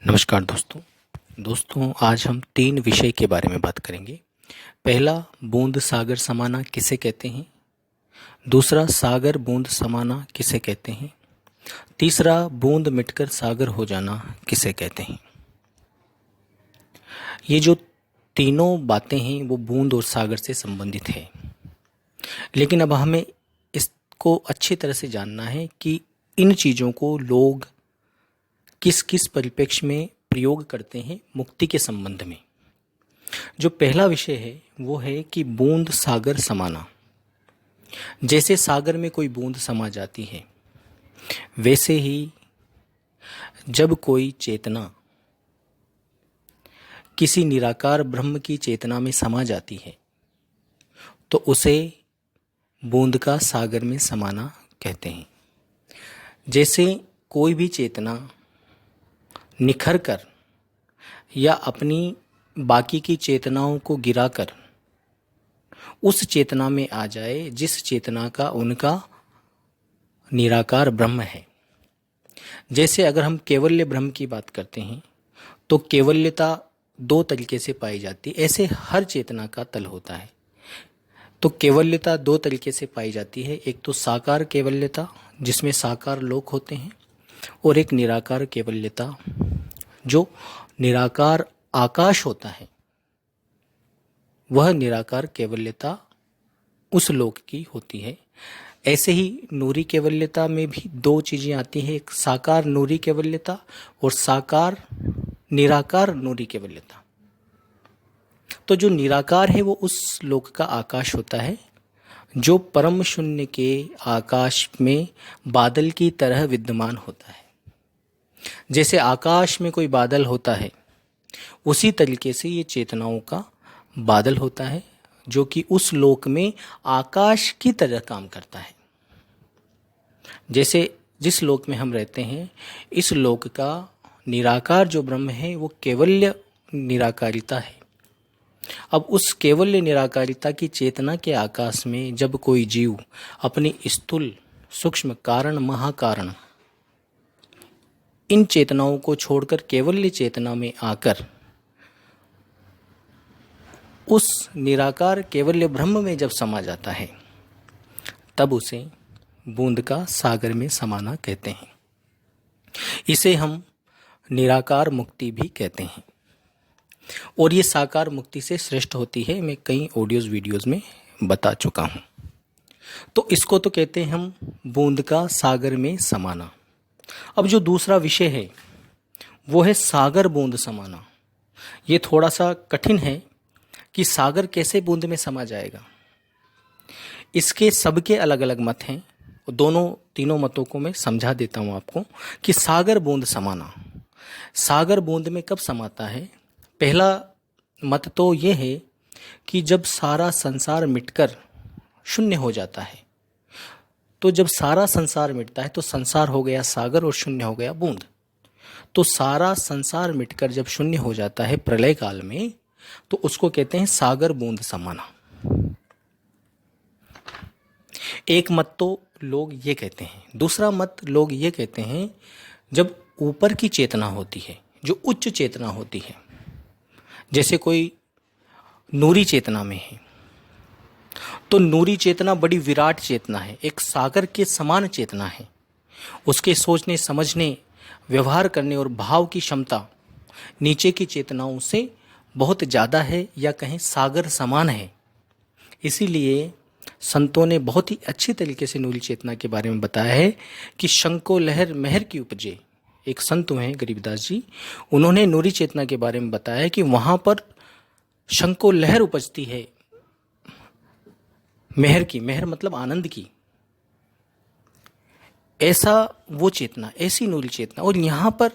नमस्कार दोस्तों आज हम तीन विषय के बारे में बात करेंगे। पहला, बूंद सागर समाना किसे कहते हैं। दूसरा, सागर बूंद समाना किसे कहते हैं। तीसरा, बूंद मिटकर सागर हो जाना किसे कहते हैं। ये जो तीनों बातें हैं वो बूंद और सागर से संबंधित है, लेकिन अब हमें इसको अच्छी तरह से जानना है कि इन चीज़ों को लोग किस किस परिप्रेक्ष्य में प्रयोग करते हैं मुक्ति के संबंध में। जो पहला विषय है वो है कि बूंद सागर समाना। जैसे सागर में कोई बूंद समा जाती है, वैसे ही जब कोई चेतना किसी निराकार ब्रह्म की चेतना में समा जाती है तो उसे बूंद का सागर में समाना कहते हैं। जैसे कोई भी चेतना निखर कर या अपनी बाकी की चेतनाओं को गिराकर उस चेतना में आ जाए जिस चेतना का उनका निराकार ब्रह्म है। जैसे अगर हम केवल्य ब्रह्म की बात करते हैं तो केवल्यता दो तरीके से पाई जाती है। ऐसे हर चेतना का तल होता है, तो केवल्यता दो तरीके से पाई जाती है। एक तो साकार केवल्यता जिसमें साकार लोक होते हैं, और एक निराकार केवल्यता जो निराकार आकाश होता है। वह निराकार केवल्यता उस लोक की होती है। ऐसे ही नूरी केवल्यता में भी दो चीज़ें आती हैं, एक साकार नूरी केवल्यता और साकार निराकार नूरी केवल्यता। तो जो निराकार है वो उस लोक का आकाश होता है जो परम शून्य के आकाश में बादल की तरह विद्यमान होता है। जैसे आकाश में कोई बादल होता है, उसी तरीके से ये चेतनाओं का बादल होता है जो कि उस लोक में आकाश की तरह काम करता है। जैसे जिस लोक में हम रहते हैं, इस लोक का निराकार जो ब्रह्म है वो केवल्य निराकारिता है। अब उस केवल्य निराकारिता की चेतना के आकाश में जब कोई जीव अपनी स्थूल सूक्ष्म कारण महाकारण इन चेतनाओं को छोड़कर केवल्य चेतना में आकर उस निराकार केवल्य ब्रह्म में जब समा जाता है, तब उसे बूंद का सागर में समाना कहते हैं। इसे हम निराकार मुक्ति भी कहते हैं, और ये साकार मुक्ति से श्रेष्ठ होती है। मैं कई ऑडियोज वीडियोज में बता चुका हूँ। तो इसको तो कहते हैं हम बूंद का सागर में समाना। अब जो दूसरा विषय है वो है सागर बूंद समाना। ये थोड़ा सा कठिन है कि सागर कैसे बूंद में समा जाएगा। इसके सबके अलग अलग मत हैं, तीनों मतों को मैं समझा देता हूँ आपको कि सागर बूंद समाना, सागर बूंद में कब समाता है। पहला मत तो ये है कि जब सारा संसार मिटकर शून्य हो जाता है। तो जब सारा संसार मिटता है तो संसार हो गया सागर और शून्य हो गया बूंद। तो सारा संसार मिटकर जब शून्य हो जाता है प्रलय काल में, तो उसको कहते हैं सागर बूंद समाना। एक मत तो लोग ये कहते हैं। दूसरा मत लोग ये कहते हैं जब ऊपर की चेतना होती है, जो उच्च चेतना होती है, जैसे कोई नूरी चेतना में है, तो नूरी चेतना बड़ी विराट चेतना है, एक सागर के समान चेतना है। उसके सोचने समझने व्यवहार करने और भाव की क्षमता नीचे की चेतनाओं से बहुत ज़्यादा है, या कहें सागर समान है। इसीलिए संतों ने बहुत ही अच्छे तरीके से नूरी चेतना के बारे में बताया है कि शंको लहर महर की उपजे। एक संत हैं गरीबदास जी, उन्होंने नूरी चेतना के बारे में बताया कि वहाँ पर शंको लहर उपजती है, महर की, महर मतलब आनंद की। ऐसा वो चेतना, ऐसी नूरी चेतना। और यहाँ पर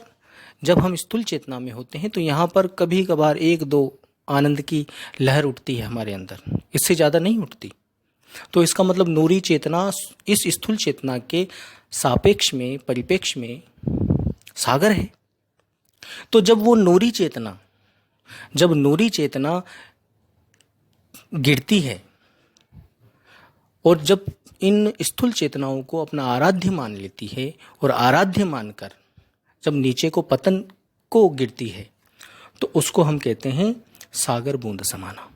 जब हम स्थूल चेतना में होते हैं तो यहाँ पर कभी कभार एक दो आनंद की लहर उठती है हमारे अंदर, इससे ज़्यादा नहीं उठती। तो इसका मतलब नूरी चेतना इस स्थूल चेतना के सापेक्ष में, परिप्रेक्ष्य में सागर है। तो जब वो नूरी चेतना, जब नूरी चेतना गिरती है और जब इन स्थूल चेतनाओं को अपना आराध्य मान लेती है, और आराध्य मानकर जब नीचे को पतन को गिरती है तो उसको हम कहते हैं सागर बूंद समाना।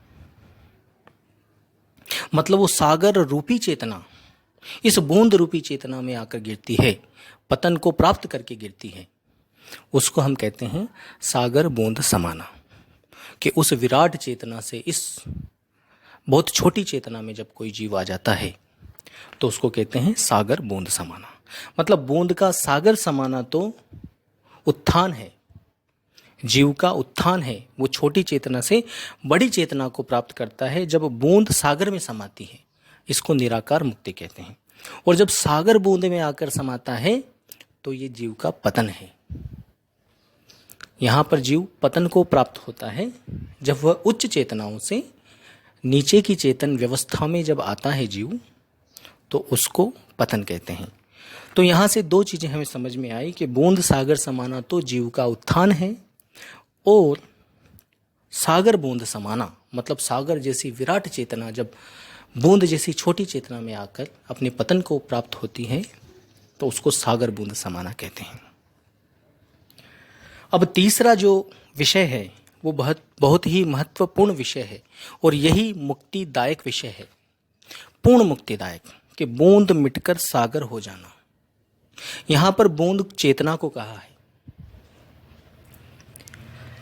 मतलब वो सागर रूपी चेतना इस बूंद रूपी चेतना में आकर गिरती है, पतन को प्राप्त करके गिरती है, उसको हम कहते हैं सागर बूंद समाना। कि उस विराट चेतना से इस बहुत छोटी चेतना में जब कोई जीव आ जाता है तो उसको कहते हैं सागर बूंद समाना। मतलब बूंद का सागर समाना तो उत्थान है, जीव का उत्थान है। वो छोटी चेतना से बड़ी चेतना को प्राप्त करता है जब बूंद सागर में समाती है, इसको निराकार मुक्ति कहते हैं। और जब सागर बूंद में आकर समाता है तो ये जीव का पतन है। यहाँ पर जीव पतन को प्राप्त होता है जब वह उच्च चेतनाओं से नीचे की चेतन व्यवस्था में जब आता है जीव, तो उसको पतन कहते हैं। तो यहाँ से दो चीज़ें हमें समझ में आई कि बूंद सागर समाना तो जीव का उत्थान है, और सागर बूंद समाना मतलब सागर जैसी विराट चेतना जब बूंद जैसी छोटी चेतना में आकर अपने पतन को प्राप्त होती है तो उसको सागर बूंद समाना कहते हैं। अब तीसरा जो विषय है वो बहुत ही महत्वपूर्ण विषय है, और यही मुक्तिदायक विषय है, पूर्ण मुक्तिदायक, कि बूंद मिटकर सागर हो जाना। यहां पर बूंद चेतना को कहा है।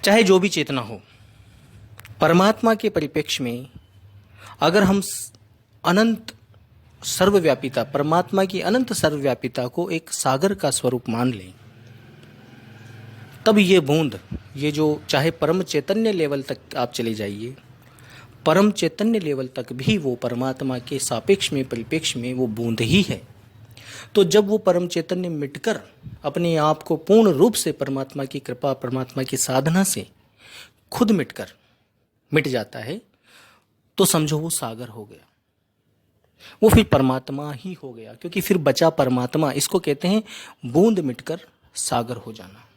चाहे जो भी चेतना हो, परमात्मा के परिप्रेक्ष्य में अगर हम अनंत सर्वव्यापिता, परमात्मा की अनंत सर्वव्यापिता को एक सागर का स्वरूप मान लें, तब ये बूंद, ये जो चाहे परम चैतन्य लेवल तक आप चले जाइए, परम चैतन्य लेवल तक भी वो परमात्मा के सापेक्ष में, परिप्रेक्ष्य में वो बूंद ही है। तो जब वो परम चैतन्य मिटकर अपने आप को पूर्ण रूप से परमात्मा की कृपा, परमात्मा की साधना से खुद मिट जाता है, तो समझो वो सागर हो गया, वो फिर परमात्मा ही हो गया, क्योंकि फिर बचा परमात्मा। इसको कहते हैं बूंद मिटकर सागर हो जाना।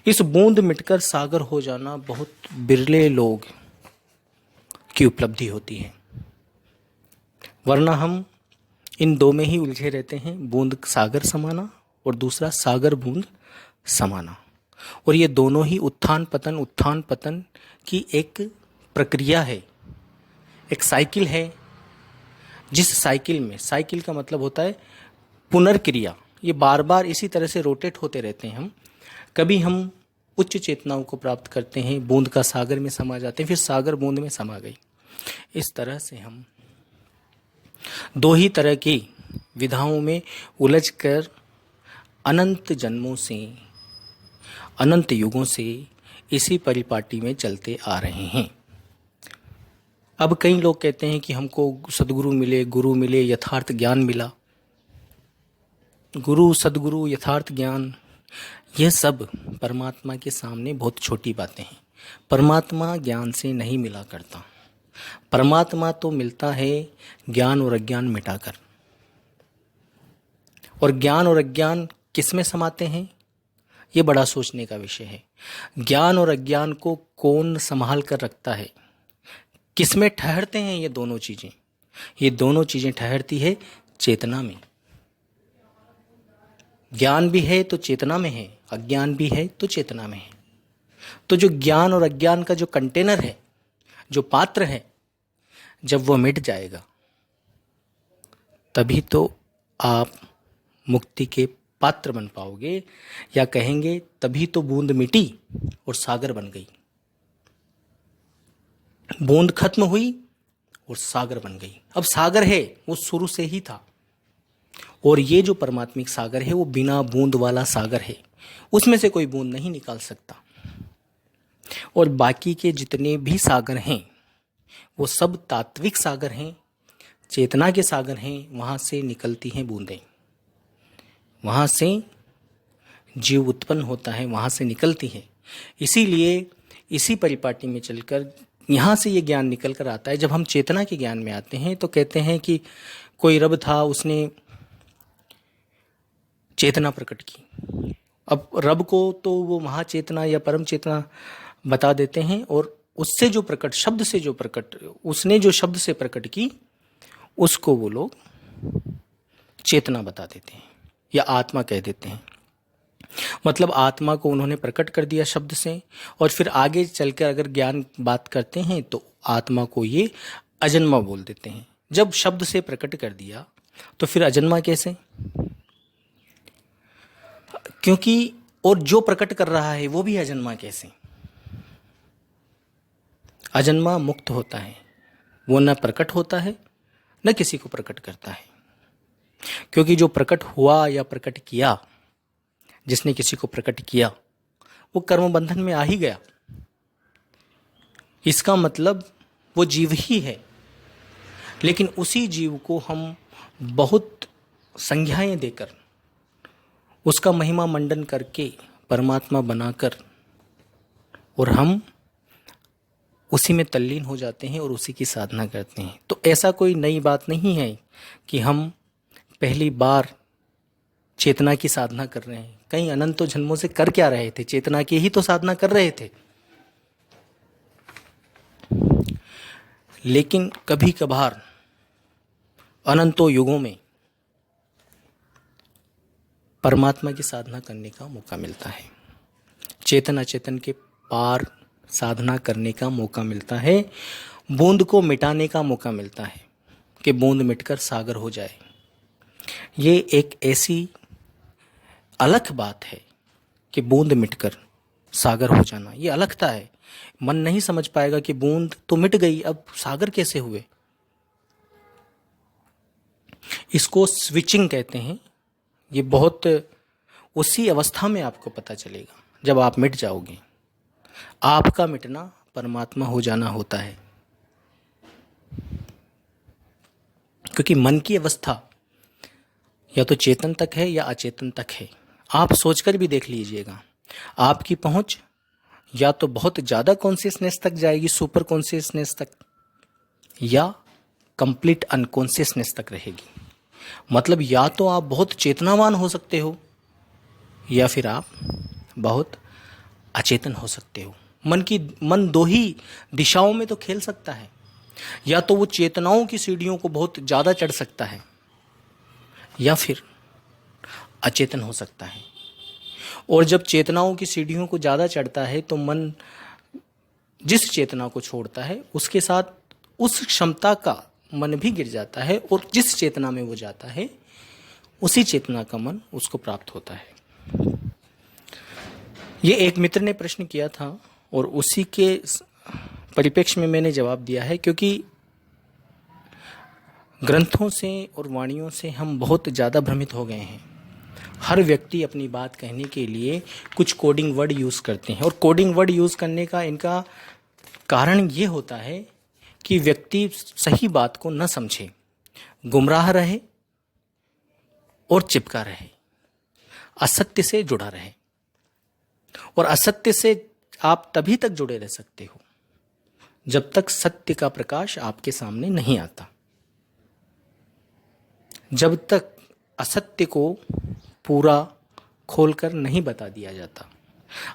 इस बूंद मिटकर सागर हो जाना बहुत बिरले लोग की उपलब्धि होती है, वरना हम इन दो में ही उलझे रहते हैं, बूंद सागर समाना और दूसरा सागर बूंद समाना। और ये दोनों ही उत्थान पतन की एक प्रक्रिया है, एक साइकिल है, जिस साइकिल में, साइकिल का मतलब होता है पुनर्क्रिया, ये बार बार इसी तरह से रोटेट होते रहते हैं। कभी हम उच्च चेतनाओं को प्राप्त करते हैं, बूंद का सागर में समा जाते हैं, फिर सागर बूंद में समा गई। इस तरह से हम दो ही तरह की विधाओं में उलझकर अनंत जन्मों से, अनंत युगों से इसी परिपाटी में चलते आ रहे हैं। अब कई लोग कहते हैं कि हमको सदगुरु मिले, गुरु मिले, यथार्थ ज्ञान मिला। गुरु, सदगुरु, यथार्थ ज्ञान, यह सब परमात्मा के सामने बहुत छोटी बातें हैं। परमात्मा ज्ञान से नहीं मिला करता। परमात्मा तो मिलता है ज्ञान और अज्ञान मिटाकर। और ज्ञान और अज्ञान किस में समाते हैं, ये बड़ा सोचने का विषय है। ज्ञान और अज्ञान को कौन संभाल कर रखता है, किस में ठहरते हैं ये दोनों चीज़ें? ये दोनों चीज़ें ठहरती है चेतना में। ज्ञान भी है तो चेतना में है, अज्ञान भी है तो चेतना में है। तो जो ज्ञान और अज्ञान का जो कंटेनर है, जो पात्र है, जब वो मिट जाएगा तभी तो आप मुक्ति के पात्र बन पाओगे, या कहेंगे तभी तो बूंद मिटी और सागर बन गई। बूंद खत्म हुई और सागर बन गई। अब सागर है, वो शुरू से ही था। और ये जो परमात्मिक सागर है वो बिना बूंद वाला सागर है, उसमें से कोई बूंद नहीं निकाल सकता। और बाकी के जितने भी सागर हैं वो सब तात्विक सागर हैं, चेतना के सागर हैं। वहाँ से निकलती हैं बूंदें, वहाँ से जीव उत्पन्न होता है, वहाँ से निकलती हैं। इसीलिए इसी परिपाटी में चलकर यहाँ से ये ज्ञान निकल कर आता है। जब हम चेतना के ज्ञान में आते हैं तो कहते हैं कि कोई रब था, उसने चेतना प्रकट की। अब रब को तो वो महाचेतना या परम चेतना बता देते हैं, और उससे जो प्रकट, शब्द से जो प्रकट, उसने जो शब्द से प्रकट की, उसको वो लोग चेतना बता देते हैं या आत्मा कह देते हैं। मतलब आत्मा को उन्होंने प्रकट कर दिया शब्द से, और फिर आगे चलकर अगर ज्ञान बात करते हैं तो आत्मा को ये अजन्मा बोल देते हैं। जब शब्द से प्रकट कर दिया तो फिर अजन्मा कैसे? क्योंकि और जो प्रकट कर रहा है वो भी अजन्मा कैसे? अजन्मा मुक्त होता है, वो न प्रकट होता है न किसी को प्रकट करता है। क्योंकि जो प्रकट हुआ या प्रकट किया, जिसने किसी को प्रकट किया, वो कर्म बंधन में आ ही गया। इसका मतलब वो जीव ही है, लेकिन उसी जीव को हम बहुत संज्ञाएं देकर, उसका महिमा मंडन करके परमात्मा बनाकर, और हम उसी में तल्लीन हो जाते हैं और उसी की साधना करते हैं। तो ऐसा कोई नई बात नहीं है कि हम पहली बार चेतना की साधना कर रहे हैं। कई अनंतों जन्मों से कर क्या रहे थे? चेतना की ही तो साधना कर रहे थे। लेकिन कभी कभार अनंतों युगों में परमात्मा की साधना करने का मौका मिलता है, चेतन अचेतन के पार साधना करने का मौका मिलता है, बूंद को मिटाने का मौका मिलता है कि बूंद मिटकर सागर हो जाए। ये एक ऐसी अलग बात है कि बूंद मिटकर सागर हो जाना, ये अलगता है। मन नहीं समझ पाएगा कि बूंद तो मिट गई, अब सागर कैसे हुए। इसको स्विचिंग कहते हैं। ये बहुत उसी अवस्था में आपको पता चलेगा जब आप मिट जाओगे। आपका मिटना परमात्मा हो जाना होता है, क्योंकि मन की अवस्था या तो चेतन तक है या अचेतन तक है। आप सोचकर भी देख लीजिएगा, आपकी पहुंच या तो बहुत ज़्यादा कॉन्शियसनेस तक जाएगी, सुपर कॉन्शियसनेस तक, या कंप्लीट अनकॉन्शियसनेस तक रहेगी। मतलब या तो आप बहुत चेतनावान हो सकते हो या फिर आप बहुत अचेतन हो सकते हो। मन दो ही दिशाओं में तो खेल सकता है। या तो वो चेतनाओं की सीढ़ियों को बहुत ज़्यादा चढ़ सकता है या फिर अचेतन हो सकता है। और जब चेतनाओं की सीढ़ियों को ज़्यादा चढ़ता है तो मन जिस चेतना को छोड़ता है उसके साथ उस क्षमता का मन भी गिर जाता है, और जिस चेतना में वो जाता है उसी चेतना का मन उसको प्राप्त होता है। ये एक मित्र ने प्रश्न किया था और उसी के परिप्रेक्ष्य में मैंने जवाब दिया है, क्योंकि ग्रंथों से और वाणियों से हम बहुत ज़्यादा भ्रमित हो गए हैं। हर व्यक्ति अपनी बात कहने के लिए कुछ कोडिंग वर्ड यूज़ करते हैं, और कोडिंग वर्ड यूज़ करने का इनका कारण ये होता है कि व्यक्ति सही बात को न समझे, गुमराह रहे और चिपका रहे, असत्य से जुड़ा रहे। और असत्य से आप तभी तक जुड़े रह सकते हो जब तक सत्य का प्रकाश आपके सामने नहीं आता। जब तक असत्य को पूरा खोलकर नहीं बता दिया जाता।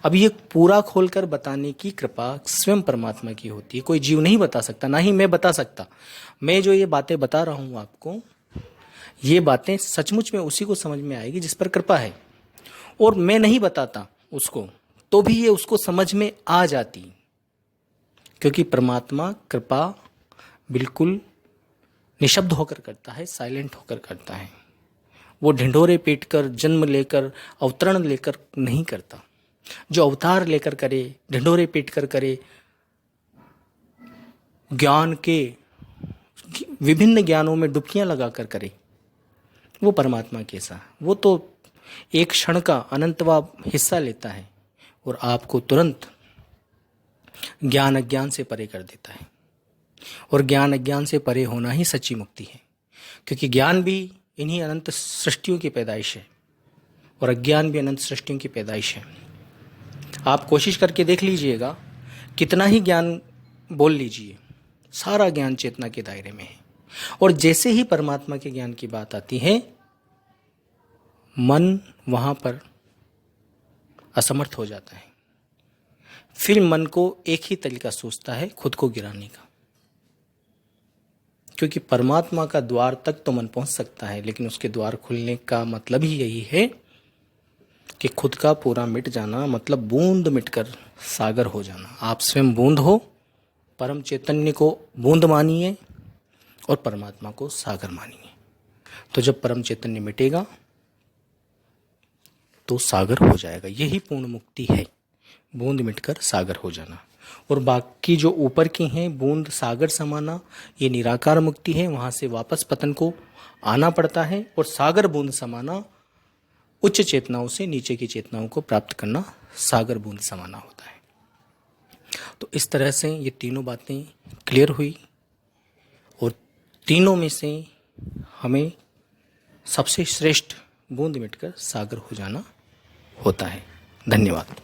अब ये पूरा खोलकर बताने की कृपा स्वयं परमात्मा की होती है, कोई जीव नहीं बता सकता, ना ही मैं बता सकता। मैं जो ये बातें बता रहा हूँ आपको, ये बातें सचमुच में उसी को समझ में आएगी जिस पर कृपा है। और मैं नहीं बताता उसको तो भी ये उसको समझ में आ जाती, क्योंकि परमात्मा कृपा बिल्कुल निशब्द होकर करता है, साइलेंट होकर करता है। वो ढिंढोरे पीट कर, जन्म लेकर, अवतरण लेकर नहीं करता। जो अवतार लेकर करे, ढिंढोरे पीट कर करे, ज्ञान के विभिन्न ज्ञानों में डुबकियां लगाकर करे, वो परमात्मा कैसा? वो तो एक क्षण का अनंतवा हिस्सा लेता है और आपको तुरंत ज्ञान अज्ञान से परे कर देता है। और ज्ञान अज्ञान से परे होना ही सच्ची मुक्ति है, क्योंकि ज्ञान भी इन्हीं अनंत सृष्टियों की पैदाइश है और अज्ञान भी अनंत सृष्टियों की पैदाइश है। आप कोशिश करके देख लीजिएगा, कितना ही ज्ञान बोल लीजिए, सारा ज्ञान चेतना के दायरे में है। और जैसे ही परमात्मा के ज्ञान की बात आती है, मन वहाँ पर असमर्थ हो जाता है। फिर मन को एक ही तरीका सोचता है, खुद को गिराने का। क्योंकि परमात्मा का द्वार तक तो मन पहुंच सकता है, लेकिन उसके द्वार खुलने का मतलब ही यही है कि खुद का पूरा मिट जाना मतलब बूंद मिटकर सागर हो जाना। आप स्वयं बूंद हो, परम चैतन्य को बूंद मानिए और परमात्मा को सागर मानिए। तो जब परम चैतन्य मिटेगा तो सागर हो जाएगा। यही पूर्ण मुक्ति है, बूंद मिटकर सागर हो जाना। और बाकी जो ऊपर की हैं, बूंद सागर समाना, ये निराकार मुक्ति है। वहाँ से वापस पतन को आना पड़ता है। और सागर बूंद समाना, उच्च चेतनाओं से नीचे की चेतनाओं को प्राप्त करना, सागर बूंद समाना होता है। तो इस तरह से ये तीनों बातें क्लियर हुई और तीनों में से हमें सबसे श्रेष्ठ बूंद मिटकर सागर हो जाना होता है। धन्यवाद।